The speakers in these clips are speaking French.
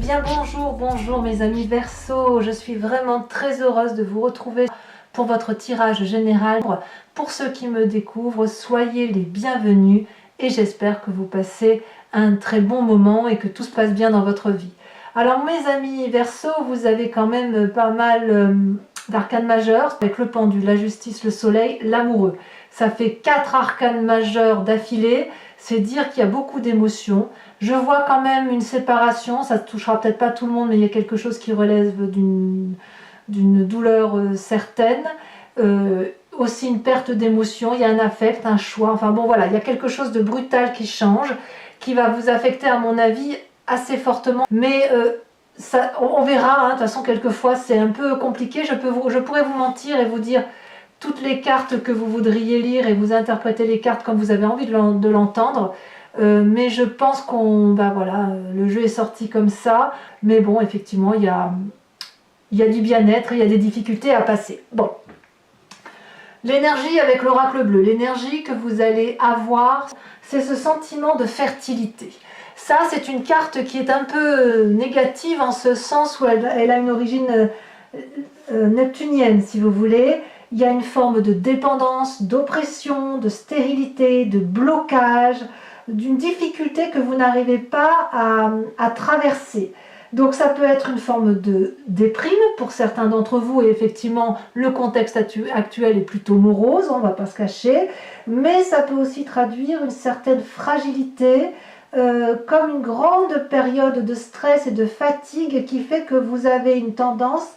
bien bonjour mes amis Verseau, je suis vraiment très heureuse de vous retrouver pour votre tirage général. Pour ceux qui me découvrent, soyez les bienvenus et j'espère que vous passez un très bon moment et que tout se passe bien dans votre vie. Alors mes amis Verseau, vous avez quand même pas mal d'arcanes majeurs avec le pendule, la justice, le soleil, l'amoureux. Ça fait 4 arcanes majeurs d'affilée, c'est dire qu'il y a beaucoup d'émotions. Je vois quand même une séparation, ça ne touchera peut-être pas tout le monde, mais il y a quelque chose qui relève d'une douleur certaine. Aussi une perte d'émotion, il y a un affect, un choix, enfin bon voilà, il y a quelque chose de brutal qui change, qui va vous affecter à mon avis assez fortement. Mais ça, on verra, hein, de toute façon quelquefois c'est un peu compliqué, je pourrais vous mentir et vous dire toutes les cartes que vous voudriez lire et vous interpréter les cartes comme vous avez envie de l'entendre. Mais je pense voilà, le jeu est sorti comme ça, mais bon, effectivement, il y a du bien-être, il y a des difficultés à passer. Bon, l'énergie avec l'oracle bleu, l'énergie que vous allez avoir, c'est ce sentiment de fertilité. Ça, c'est une carte qui est un peu négative en ce sens où elle a une origine neptunienne, si vous voulez. Il y a une forme de dépendance, d'oppression, de stérilité, de blocage, d'une difficulté que vous n'arrivez pas à traverser. Donc ça peut être une forme de déprime pour certains d'entre vous, et effectivement le contexte actuel est plutôt morose, on ne va pas se cacher, mais ça peut aussi traduire une certaine fragilité, comme une grande période de stress et de fatigue qui fait que vous avez une tendance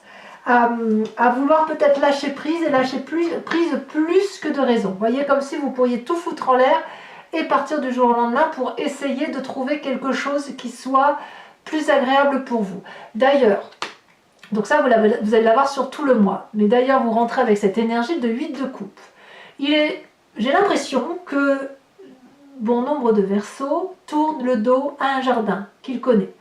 à vouloir peut-être lâcher prise, et lâcher prise plus que de raison. Vous voyez, comme si vous pourriez tout foutre en l'air et partir du jour au lendemain pour essayer de trouver quelque chose qui soit plus agréable pour vous. D'ailleurs, donc ça vous allez l'avoir sur tout le mois, mais d'ailleurs vous rentrez avec cette énergie de 8 de coupe. J'ai l'impression que bon nombre de Verseaux tournent le dos à un jardin qu'il connaît.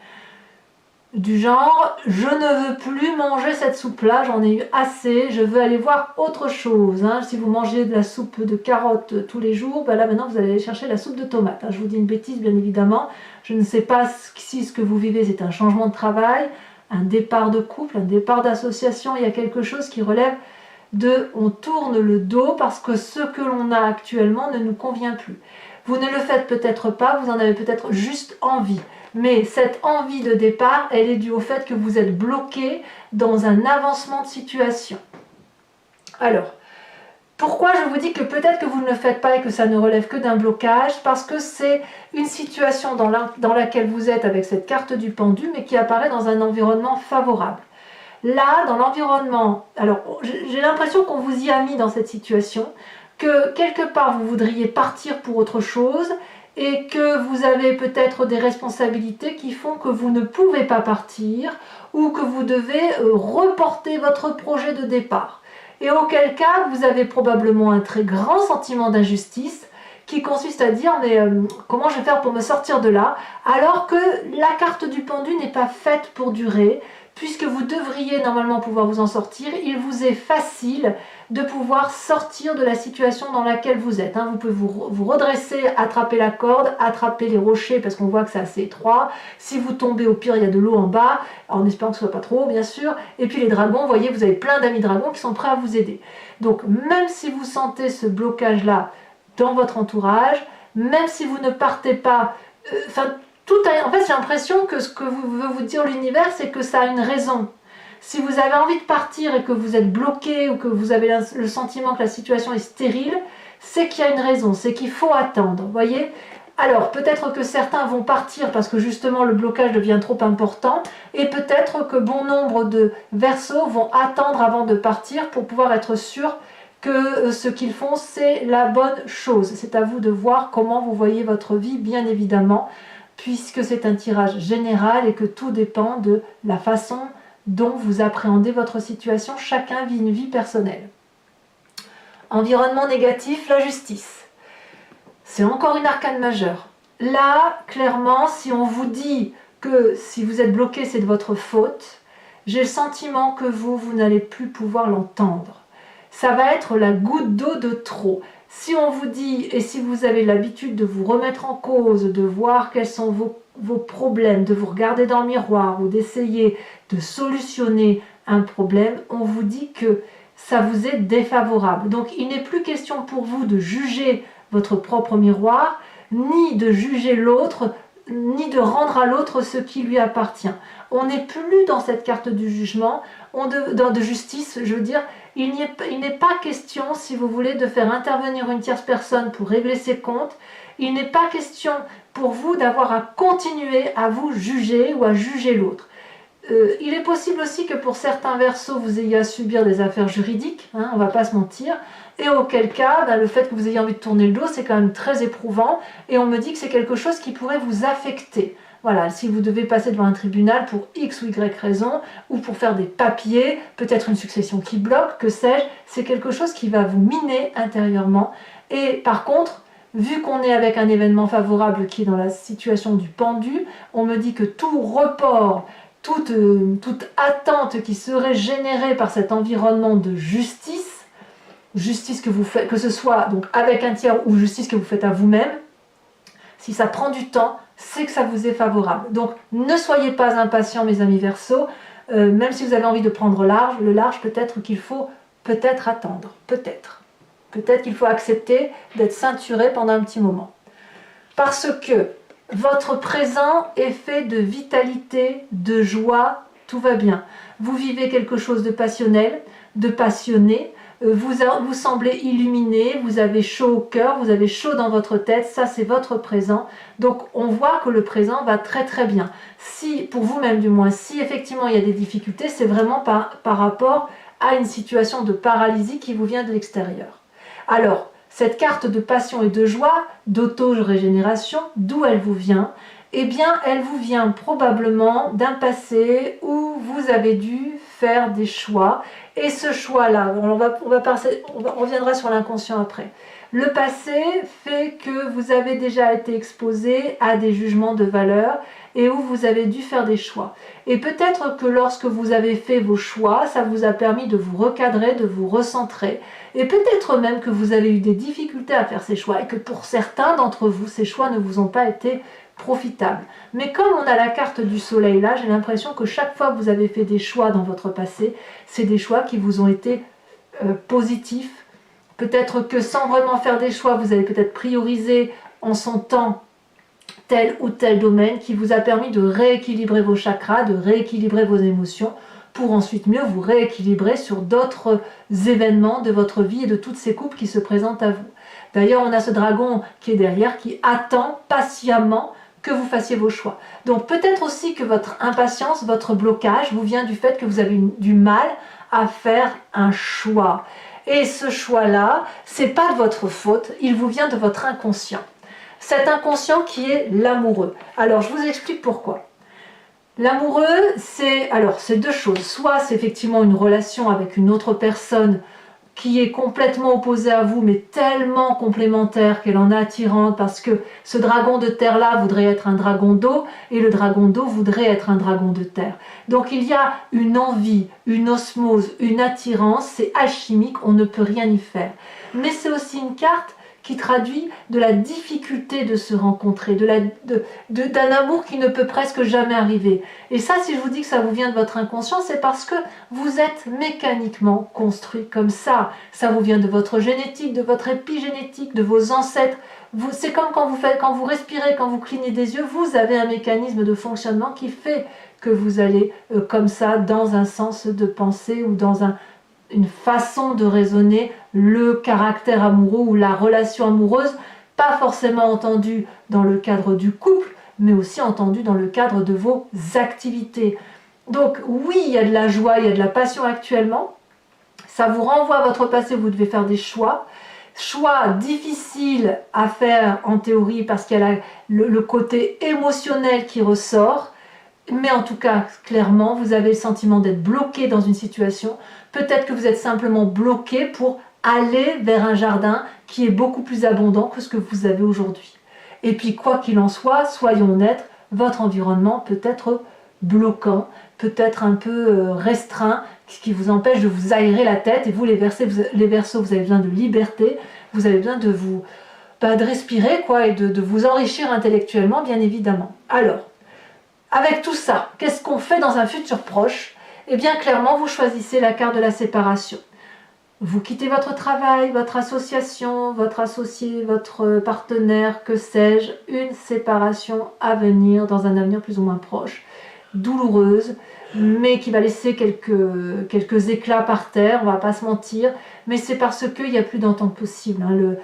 Du genre, je ne veux plus manger cette soupe-là, j'en ai eu assez, je veux aller voir autre chose. Hein. Si vous mangez de la soupe de carottes tous les jours, ben là maintenant vous allez aller chercher la soupe de tomates. Hein. Je vous dis une bêtise bien évidemment, je ne sais pas si ce que vous vivez c'est un changement de travail, un départ de couple, un départ d'association, il y a quelque chose qui relève de on tourne le dos parce que ce que l'on a actuellement ne nous convient plus. Vous ne le faites peut-être pas, vous en avez peut-être juste envie. Mais cette envie de départ, elle est due au fait que vous êtes bloqué dans un avancement de situation. Alors, pourquoi je vous dis que peut-être que vous ne le faites pas et que ça ne relève que d'un blocage? Parce que c'est une situation dans laquelle vous êtes avec cette carte du pendu, mais qui apparaît dans un environnement favorable. Là, dans l'environnement, alors j'ai l'impression qu'on vous y a mis dans cette situation, que quelque part vous voudriez partir pour autre chose, et que vous avez peut-être des responsabilités qui font que vous ne pouvez pas partir ou que vous devez reporter votre projet de départ. Et auquel cas, vous avez probablement un très grand sentiment d'injustice qui consiste à dire mais comment je vais faire pour me sortir de là, alors que la carte du pendu n'est pas faite pour durer, puisque vous devriez normalement pouvoir vous en sortir. Il vous est facile de pouvoir sortir de la situation dans laquelle vous êtes. Vous pouvez vous redresser, attraper la corde, attraper les rochers parce qu'on voit que c'est assez étroit. Si vous tombez, au pire, il y a de l'eau en bas, en espérant que ce ne soit pas trop haut, bien sûr. Et puis les dragons, vous voyez, vous avez plein d'amis dragons qui sont prêts à vous aider. Donc même si vous sentez ce blocage-là dans votre entourage, même si vous ne partez pas... en fait, j'ai l'impression que ce que veut vous dire l'univers, c'est que ça a une raison. Si vous avez envie de partir et que vous êtes bloqué ou que vous avez le sentiment que la situation est stérile, c'est qu'il y a une raison, c'est qu'il faut attendre, voyez. Alors, peut-être que certains vont partir parce que justement le blocage devient trop important, et peut-être que bon nombre de Verseaux vont attendre avant de partir pour pouvoir être sûrs que ce qu'ils font, c'est la bonne chose. C'est à vous de voir comment vous voyez votre vie, bien évidemment, puisque c'est un tirage général et que tout dépend de la façon dont vous appréhendez votre situation. Chacun vit une vie personnelle. Environnement négatif, la justice. C'est encore une arcane majeure. Là, clairement, si on vous dit que si vous êtes bloqué, c'est de votre faute, j'ai le sentiment que vous n'allez plus pouvoir l'entendre. Ça va être la goutte d'eau de trop. Si on vous dit, et si vous avez l'habitude de vous remettre en cause, de voir quels sont vos problèmes, de vous regarder dans le miroir ou d'essayer de solutionner un problème, on vous dit que ça vous est défavorable. Donc il n'est plus question pour vous de juger votre propre miroir, ni de juger l'autre, ni de rendre à l'autre ce qui lui appartient. On n'est plus dans cette carte du jugement, de justice, je veux dire. Il n'est pas question, si vous voulez, de faire intervenir une tierce personne pour régler ses comptes. Il n'est pas question pour vous d'avoir à continuer à vous juger ou à juger l'autre. Il est possible aussi que pour certains Verseaux, vous ayez à subir des affaires juridiques, hein, on ne va pas se mentir, et auquel cas, le fait que vous ayez envie de tourner le dos, c'est quand même très éprouvant, et on me dit que c'est quelque chose qui pourrait vous affecter. Voilà, si vous devez passer devant un tribunal pour X ou Y raison, ou pour faire des papiers, peut-être une succession qui bloque, que sais-je, c'est quelque chose qui va vous miner intérieurement. Et par contre, vu qu'on est avec un événement favorable qui est dans la situation du pendu, on me dit que tout report, toute attente qui serait générée par cet environnement de justice que vous faites, que ce soit donc avec un tiers ou justice que vous faites à vous-même, si ça prend du temps, c'est que ça vous est favorable. Donc ne soyez pas impatients, mes amis Verseaux, même si vous avez envie de prendre le large, peut-être qu'il faut attendre, peut-être qu'il faut accepter d'être ceinturé pendant un petit moment. Parce que votre présent est fait de vitalité, de joie, tout va bien. Vous vivez quelque chose de passionnel, de passionné, vous semblez illuminé, vous avez chaud au cœur, vous avez chaud dans votre tête, ça c'est votre présent. Donc on voit que le présent va très très bien. Si, pour vous-même du moins, si effectivement il y a des difficultés, c'est vraiment par rapport à une situation de paralysie qui vous vient de l'extérieur. Alors, cette carte de passion et de joie, d'auto-régénération, d'où elle vous vient? Eh bien, elle vous vient probablement d'un passé où vous avez dû faire des choix. Et ce choix-là, on reviendra sur l'inconscient après. Le passé fait que vous avez déjà été exposé à des jugements de valeur et où vous avez dû faire des choix. Et peut-être que lorsque vous avez fait vos choix, ça vous a permis de vous recadrer, de vous recentrer. Et peut-être même que vous avez eu des difficultés à faire ces choix et que pour certains d'entre vous, ces choix ne vous ont pas été profitables. Mais comme on a la carte du soleil là, j'ai l'impression que chaque fois que vous avez fait des choix dans votre passé, c'est des choix qui vous ont été positifs. Peut-être que sans vraiment faire des choix, vous avez peut-être priorisé en son temps tel ou tel domaine qui vous a permis de rééquilibrer vos chakras, de rééquilibrer vos émotions pour ensuite mieux vous rééquilibrer sur d'autres événements de votre vie et de toutes ces coupes qui se présentent à vous. D'ailleurs, on a ce dragon qui est derrière, qui attend patiemment que vous fassiez vos choix. Donc peut-être aussi que votre impatience, votre blocage vous vient du fait que vous avez du mal à faire un choix. Et ce choix-là, c'est pas de votre faute, il vous vient de votre inconscient. Cet inconscient qui est l'amoureux. Alors je vous explique pourquoi. L'amoureux, c'est deux choses. Soit c'est effectivement une relation avec une autre personne qui est complètement opposée à vous, mais tellement complémentaire qu'elle en est attirante, parce que ce dragon de terre-là voudrait être un dragon d'eau, et le dragon d'eau voudrait être un dragon de terre. Donc il y a une envie, une osmose, une attirance, c'est alchimique, on ne peut rien y faire. Mais c'est aussi une carte qui traduit de la difficulté de se rencontrer, d'un amour qui ne peut presque jamais arriver. Et ça, si je vous dis que ça vous vient de votre inconscient, c'est parce que vous êtes mécaniquement construit comme ça. Ça vous vient de votre génétique, de votre épigénétique, de vos ancêtres. C'est comme quand vous respirez, quand vous clignez des yeux, vous avez un mécanisme de fonctionnement qui fait que vous allez comme ça dans un sens de pensée ou dans une façon de raisonner le caractère amoureux ou la relation amoureuse, pas forcément entendue dans le cadre du couple, mais aussi entendue dans le cadre de vos activités. Donc oui, il y a de la joie, il y a de la passion actuellement, ça vous renvoie à votre passé, vous devez faire des choix difficiles à faire en théorie parce qu'il y a le côté émotionnel qui ressort. Mais en tout cas, clairement, vous avez le sentiment d'être bloqué dans une situation. Peut-être que vous êtes simplement bloqué pour aller vers un jardin qui est beaucoup plus abondant que ce que vous avez aujourd'hui. Et puis, quoi qu'il en soit, soyons honnêtes, votre environnement peut être bloquant, peut être un peu restreint, qui vous empêche de vous aérer la tête. Et vous, les Verseaux, vous avez besoin de liberté, vous avez besoin de vous de respirer quoi, et de vous enrichir intellectuellement, bien évidemment. Alors, avec tout ça, qu'est-ce qu'on fait dans un futur proche? Eh bien, clairement, vous choisissez la carte de la séparation. Vous quittez votre travail, votre association, votre associé, votre partenaire, que sais-je, une séparation à venir dans un avenir plus ou moins proche, douloureuse, mais qui va laisser quelques éclats par terre, on va pas se mentir, mais c'est parce qu'il n'y a plus d'entente possible.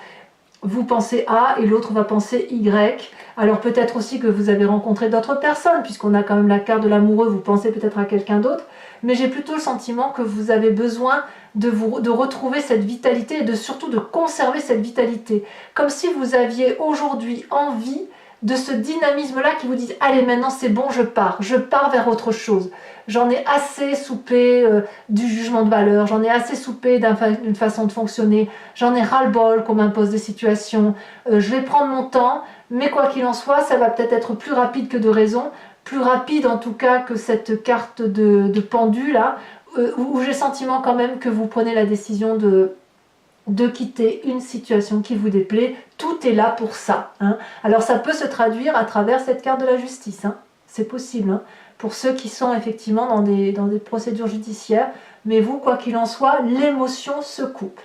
Vous pensez A et l'autre va penser Y. Alors peut-être aussi que vous avez rencontré d'autres personnes, puisqu'on a quand même la carte de l'amoureux, vous pensez peut-être à quelqu'un d'autre, mais j'ai plutôt le sentiment que vous avez besoin de retrouver cette vitalité et surtout de conserver cette vitalité. Comme si vous aviez aujourd'hui envie de ce dynamisme-là qui vous dit « Allez, maintenant c'est bon, je pars vers autre chose. J'en ai assez soupé du jugement de valeur, j'en ai assez soupé d'une façon de fonctionner, j'en ai ras-le-bol qu'on m'impose des situations, je vais prendre mon temps, mais quoi qu'il en soit, ça va peut-être être plus rapide que de raison, plus rapide en tout cas que cette carte de pendu là, où j'ai le sentiment quand même que vous prenez la décision de quitter une situation qui vous déplaît. Tout est là pour ça. Alors ça peut se traduire à travers cette carte de la justice. C'est possible. Pour ceux qui sont effectivement dans des procédures judiciaires. Mais vous, quoi qu'il en soit, l'émotion se coupe.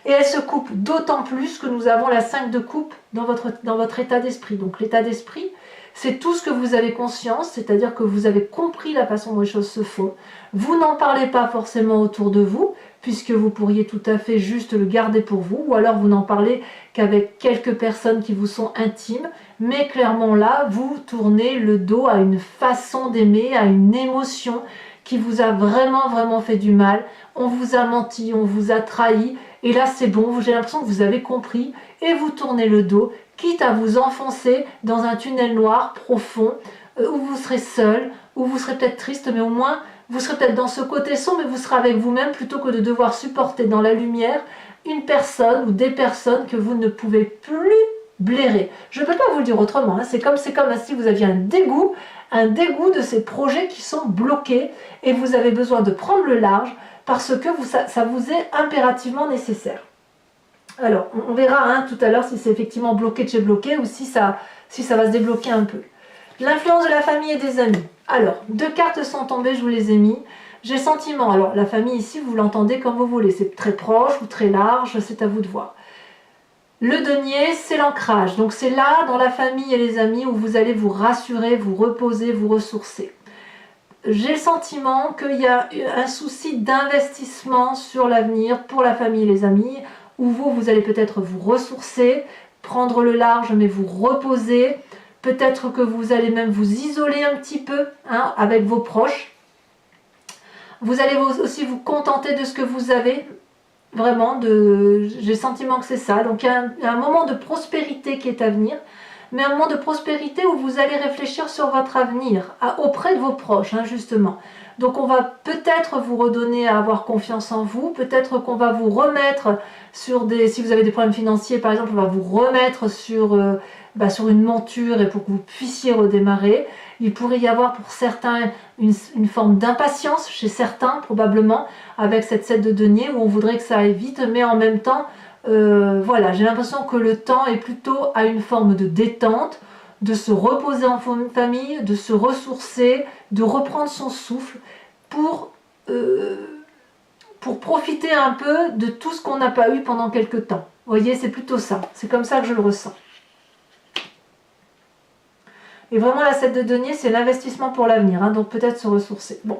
Et elle se coupe d'autant plus que nous avons la 5 de coupe dans votre état d'esprit. Donc l'état d'esprit, c'est tout ce que vous avez conscience, c'est-à-dire que vous avez compris la façon dont les choses se font. Vous n'en parlez pas forcément autour de vous, puisque vous pourriez tout à fait juste le garder pour vous, ou alors vous n'en parlez qu'avec quelques personnes qui vous sont intimes, mais clairement là, vous tournez le dos à une façon d'aimer, à une émotion qui vous a vraiment, vraiment fait du mal. On vous a menti, on vous a trahi, et là c'est bon, j'ai l'impression que vous avez compris, et vous tournez le dos, quitte à vous enfoncer dans un tunnel noir profond, où vous serez seul, où vous serez peut-être triste, mais au moins vous serez peut-être dans ce côté sombre, mais vous serez avec vous-même plutôt que de devoir supporter dans la lumière une personne ou des personnes que vous ne pouvez plus blairer. Je ne peux pas vous le dire autrement, c'est comme si vous aviez un dégoût de ces projets qui sont bloqués et vous avez besoin de prendre le large parce que ça vous est impérativement nécessaire. Alors, on verra tout à l'heure si c'est effectivement bloqué de chez bloqué ou si ça va se débloquer un peu. L'influence de la famille et des amis. Alors, 2 cartes sont tombées, je vous les ai mis. J'ai le sentiment, alors la famille ici, vous l'entendez comme vous voulez, c'est très proche ou très large, c'est à vous de voir. Le denier, c'est l'ancrage, donc c'est là, dans la famille et les amis, où vous allez vous rassurer, vous reposer, vous ressourcer. J'ai le sentiment qu'il y a un souci d'investissement sur l'avenir pour la famille et les amis, où vous allez peut-être vous ressourcer, prendre le large, mais vous reposer. Peut-être que vous allez même vous isoler un petit peu avec vos proches. Vous allez aussi vous contenter de ce que vous avez. Vraiment, j'ai le sentiment que c'est ça. Donc il y a un moment de prospérité qui est à venir. Mais un moment de prospérité où vous allez réfléchir sur votre avenir, auprès de vos proches, justement. Donc on va peut-être vous redonner à avoir confiance en vous, peut-être qu'on va vous remettre sur si vous avez des problèmes financiers par exemple, on va vous remettre sur une monture et pour que vous puissiez redémarrer. Il pourrait y avoir pour certains une forme d'impatience chez certains probablement avec cette 7 de denier où on voudrait que ça aille vite, mais en même temps voilà, j'ai l'impression que le temps est plutôt à une forme de détente, de se reposer en famille, de se ressourcer, de reprendre son souffle pour profiter un peu de tout ce qu'on n'a pas eu pendant quelques temps. Vous voyez, c'est plutôt ça. C'est comme ça que je le ressens. Et vraiment, la 7 de denier, c'est l'investissement pour l'avenir, donc peut-être se ressourcer. Bon.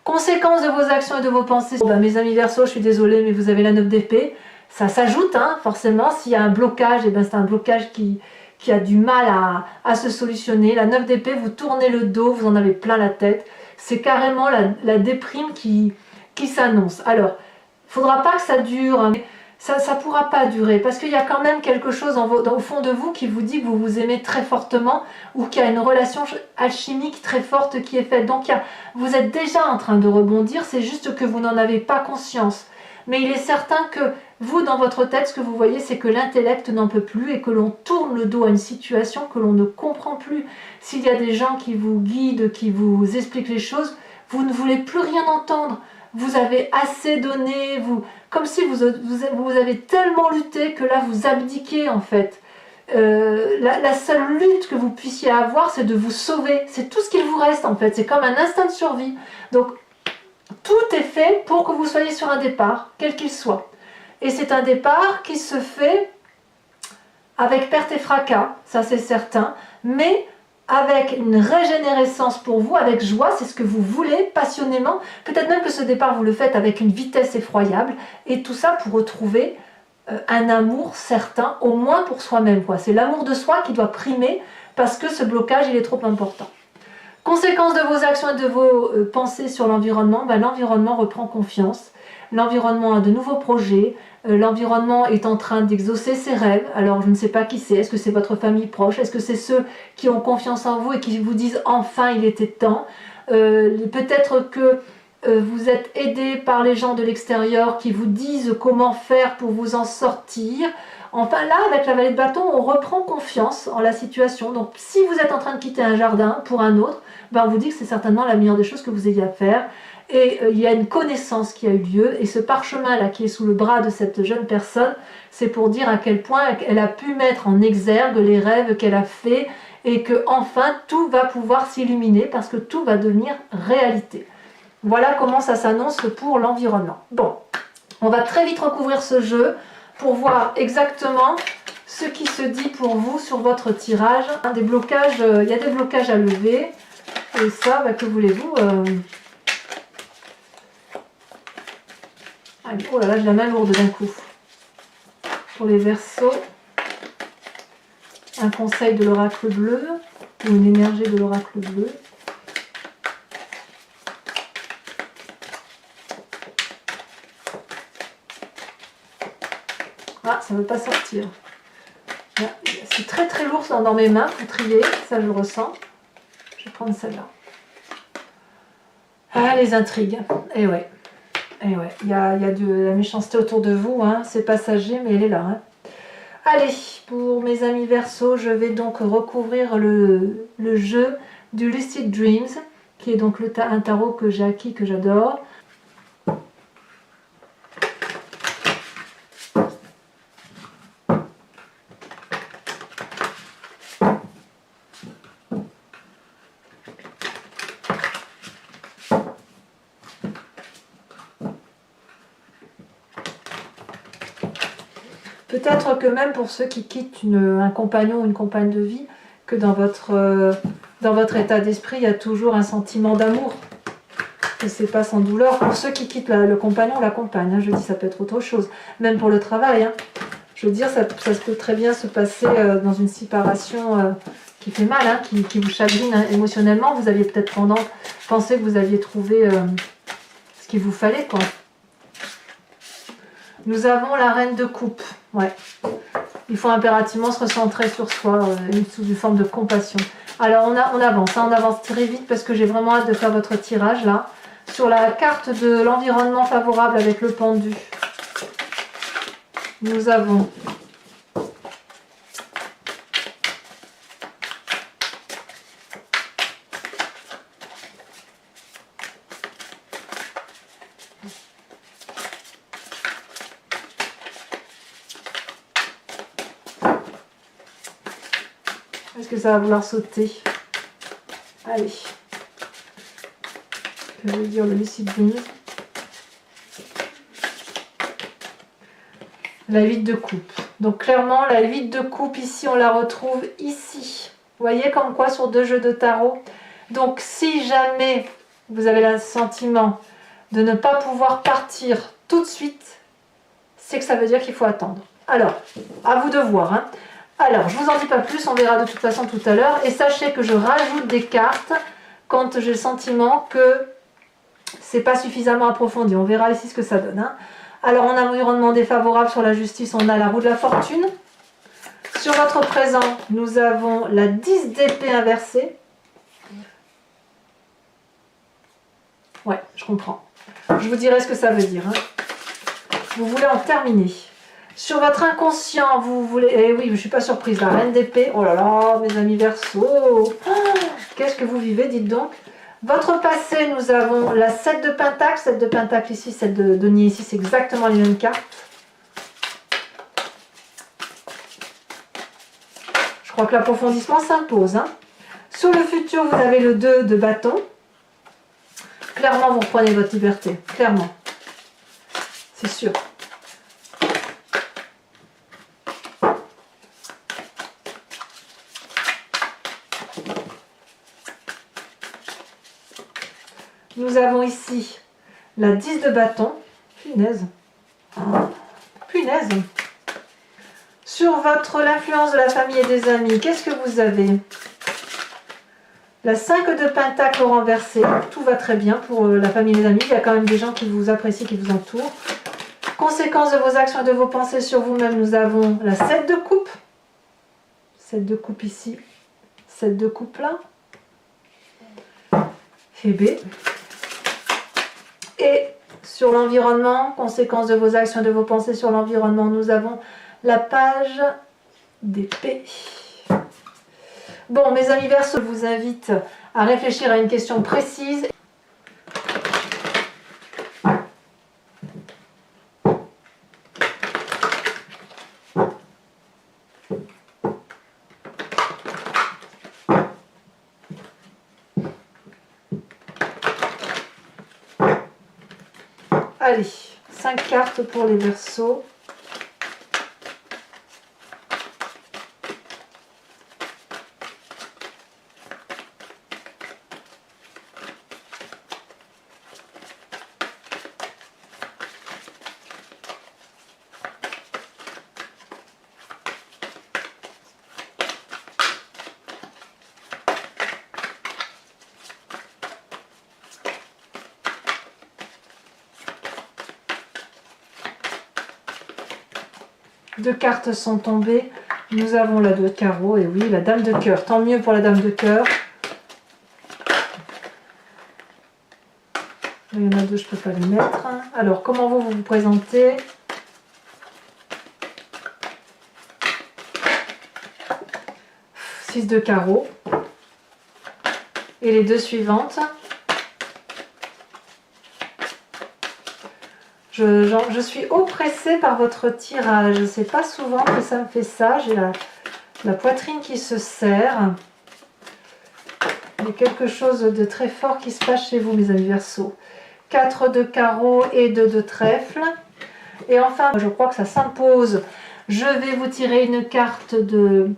Conséquences de vos actions et de vos pensées. Mes amis Verseaux, je suis désolée, mais vous avez la 9 d'épée. Ça s'ajoute, forcément, s'il y a un blocage, c'est un blocage qui a du mal à se solutionner. La 9 d'épée, vous tournez le dos, vous en avez plein la tête. C'est carrément la déprime qui s'annonce. Alors, il ne faudra pas que ça dure, ça ne pourra pas durer, parce qu'il y a quand même quelque chose au fond de vous qui vous dit que vous vous aimez très fortement, ou qu'il y a une relation alchimique très forte qui est faite. Donc, vous êtes déjà en train de rebondir, c'est juste que vous n'en avez pas conscience. Mais il est certain que vous, dans votre tête, ce que vous voyez, c'est que l'intellect n'en peut plus et que l'on tourne le dos à une situation que l'on ne comprend plus. S'il y a des gens qui vous guident, qui vous expliquent les choses, vous ne voulez plus rien entendre. vous avez assez donné, comme si vous avez tellement lutté que là vous abdiquez en fait. La seule lutte que vous puissiez avoir, c'est de vous sauver. C'est tout ce qu'il vous reste en fait. C'est comme un instinct de survie. Donc tout est fait pour que vous soyez sur un départ, quel qu'il soit. Et c'est un départ qui se fait avec perte et fracas, ça c'est certain, mais avec une régénérescence pour vous, avec joie, c'est ce que vous voulez, passionnément. Peut-être même que ce départ, vous le faites avec une vitesse effroyable, et tout ça pour retrouver un amour certain, au moins pour soi-même. C'est l'amour de soi qui doit primer, parce que ce blocage, il est trop important. Conséquence de vos actions et de vos pensées sur l'environnement, l'environnement reprend confiance. L'environnement a de nouveaux projets, l'environnement est en train d'exaucer ses rêves. Alors je ne sais pas qui c'est, est-ce que c'est votre famille proche, est-ce que c'est ceux qui ont confiance en vous et qui vous disent enfin il était temps. Peut-être que vous êtes aidé par les gens de l'extérieur qui vous disent comment faire pour vous en sortir. Enfin là, avec la vallée de bâton, on reprend confiance en la situation. Donc si vous êtes en train de quitter un jardin pour un autre, on vous dit que c'est certainement la meilleure des choses que vous ayez à faire. Et il y a une connaissance qui a eu lieu. Et ce parchemin là qui est sous le bras de cette jeune personne, c'est pour dire à quel point elle a pu mettre en exergue les rêves qu'elle a fait et que enfin tout va pouvoir s'illuminer parce que tout va devenir réalité. Voilà comment ça s'annonce pour l'environnement. Bon, on va très vite recouvrir ce jeu pour voir exactement ce qui se dit pour vous sur votre tirage. Des blocages, il y a des blocages à lever. Et ça, que voulez-vous Oh là là, j'ai la main lourde d'un coup. Pour les Verseaux, un conseil de l'oracle bleu, ou une énergie de l'oracle bleu. Ah, ça ne veut pas sortir. C'est très très lourd dans mes mains pour trier, ça je le ressens. Je vais prendre celle-là. Ah, les intrigues. Et ouais. Et ouais, il y a de la méchanceté autour de vous, hein. C'est passager, mais elle est là. Hein. Allez, pour mes amis Verseaux, je vais donc recouvrir le jeu du Lucid Dreams, qui est donc un tarot que j'ai acquis, que j'adore. Peut-être que même pour ceux qui quittent un compagnon ou une compagne de vie, que dans votre état d'esprit, il y a toujours un sentiment d'amour. Et c'est pas sans douleur. Pour ceux qui quittent le compagnon ou la compagne, hein, je dis ça peut être autre chose. Même pour le travail. Hein. Je veux dire, ça peut très bien se passer dans une séparation qui fait mal, hein, qui vous chagrine hein, émotionnellement. Vous aviez peut-être pensé que vous aviez trouvé ce qu'il vous fallait, quoi. Nous avons la reine de coupe. Ouais. Il faut impérativement se recentrer sur soi, sous une forme de compassion. Alors on avance, hein, on avance très vite parce que j'ai vraiment hâte de faire votre tirage là. Sur la carte de l'environnement favorable avec le pendu, nous avons est-ce que ça va vouloir sauter? Allez. Que veut dire le Lucid Dreams? La 8 de coupe. Donc clairement, la 8 de coupe ici, on la retrouve ici. Vous voyez comme quoi sur 2 jeux de tarot. Donc si jamais vous avez le sentiment de ne pas pouvoir partir tout de suite, c'est que ça veut dire qu'il faut attendre. Alors, à vous de voir. Hein. Alors, je ne vous en dis pas plus, on verra de toute façon tout à l'heure. Et sachez que je rajoute des cartes quand j'ai le sentiment que c'est pas suffisamment approfondi. On verra ici ce que ça donne. Hein. Alors, en environnement défavorable sur la justice, on a la roue de la fortune. Sur votre présent, nous avons la 10 d'épée inversée. Ouais, je comprends. Je vous dirai ce que ça veut dire. Hein. Vous voulez en terminer. Sur votre inconscient, vous voulez... Eh oui, je ne suis pas surprise. La reine d'épée. Oh là là, mes amis Verseaux. Oh, qu'est-ce que vous vivez, dites donc. Votre passé, nous avons la 7 de Pentacle. 7 de Pentacle ici, 7 de denier ici, c'est exactement les mêmes cartes. Je crois que l'approfondissement s'impose. Hein. Sur le futur, vous avez le 2 de bâton. Clairement, vous reprenez votre liberté. Clairement. C'est sûr. Nous avons ici la 10 de bâton. Punaise. Punaise. Sur l'influence de la famille et des amis, qu'est-ce que vous avez? La 5 de Pentacle renversé. Tout va très bien pour la famille et les amis. Il y a quand même des gens qui vous apprécient, qui vous entourent. Conséquence de vos actions et de vos pensées sur vous-même, nous avons la 7 de coupe. 7 de coupe ici. 7 de coupe là. Et B. Et sur l'environnement, conséquence de vos actions et de vos pensées sur l'environnement, nous avons la page d'épée. Bon, mes amis Verseaux, je vous invite à réfléchir à une question précise. Allez, 5 cartes pour les Verseaux. Deux cartes sont tombées. Nous avons la 2 de carreau et oui, la dame de cœur. Tant mieux pour la dame de cœur. Il y en a deux, je ne peux pas les mettre. Alors, comment vous vous présentez? Six de carreau. Et les deux suivantes. Je suis oppressée par votre tirage. C'est pas souvent que ça me fait ça. J'ai la poitrine qui se serre. Il y a quelque chose de très fort qui se passe chez vous, mes amis Verseaux. 4 de carreau et 2 de trèfle. Et enfin, je crois que ça s'impose. Je vais vous tirer une carte d'un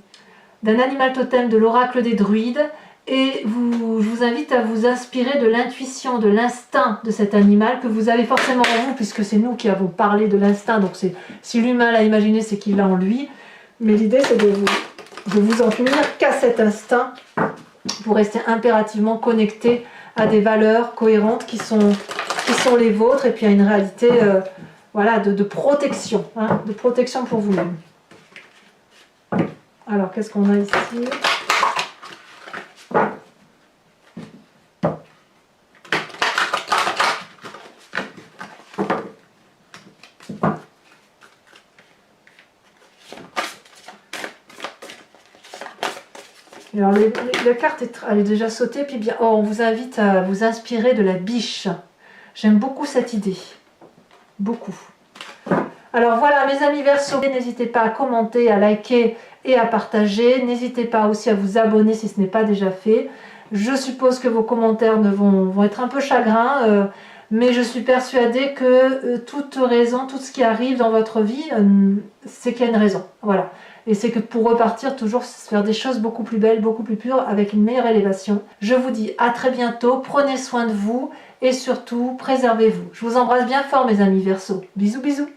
animal totem de l'oracle des druides. Et je vous invite à vous inspirer de l'intuition, de l'instinct de cet animal que vous avez forcément en vous, puisque c'est nous qui avons parlé de l'instinct. Donc si l'humain l'a imaginé, c'est qu'il l'a en lui. Mais l'idée, c'est de vous en tenir qu'à cet instinct pour rester impérativement connecté à des valeurs cohérentes qui sont les vôtres et puis à une réalité voilà, de protection, hein, de protection pour vous-même. Alors, qu'est-ce qu'on a ici ? Alors, la carte elle est déjà sautée, puis bien, on vous invite à vous inspirer de la biche. J'aime beaucoup cette idée. Beaucoup. Alors voilà, mes amis Verseaux, n'hésitez pas à commenter, à liker et à partager. N'hésitez pas aussi à vous abonner si ce n'est pas déjà fait. Je suppose que vos commentaires vont être un peu chagrins, mais je suis persuadée que toute raison, tout ce qui arrive dans votre vie, c'est qu'il y a une raison. Voilà. Et c'est que pour repartir, toujours faire des choses beaucoup plus belles, beaucoup plus pures, avec une meilleure élévation. Je vous dis à très bientôt, prenez soin de vous et surtout, préservez-vous. Je vous embrasse bien fort mes amis Verseaux. Bisous bisous.